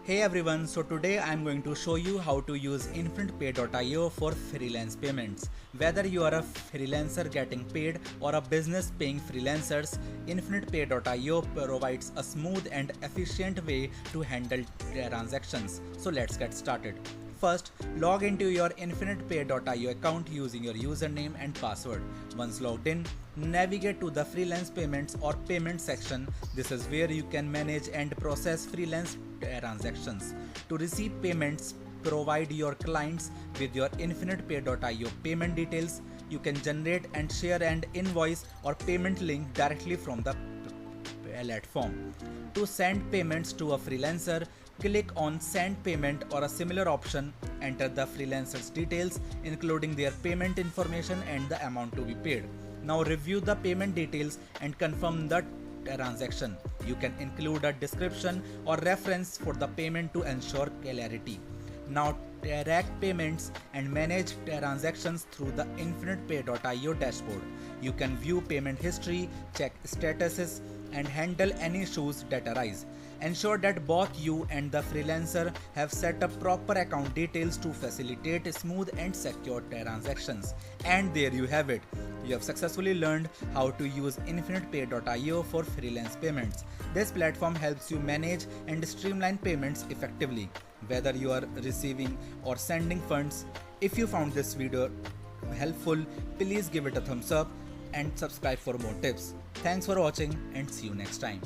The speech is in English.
Hey everyone, so today I'm going to show you how to use Infinitepay.io for freelance payments. Whether you are a freelancer getting paid or a business paying freelancers, Infinitepay.io provides a smooth and efficient way to handle transactions. So let's get started. First, log into your Infinitepay.io account using your username and password. Once logged in, navigate to the freelance payments or payment section. This is where you can manage and process freelance transactions. To receive payments, provide your clients with your Infinitepay.io payment details. You can generate and share an invoice or payment link directly from the platform. To send payments to a freelancer, click on Send Payment or a similar option. Enter the freelancer's details, including their payment information and the amount to be paid. Now review the payment details and confirm the transaction. You can include a description or reference for the payment to ensure clarity. Now track payments and manage transactions through the Infinitepay.io dashboard. You can view payment history, check statuses, and handle any issues that arise. Ensure that both you and the freelancer have set up proper account details to facilitate smooth and secure transactions. And there you have it. You have successfully learned how to use Infinitepay.io for freelance payments. This platform helps you manage and streamline payments effectively, whether you are receiving or sending funds. If you found this video helpful, please give it a thumbs up and subscribe for more tips. Thanks for watching and see you next time.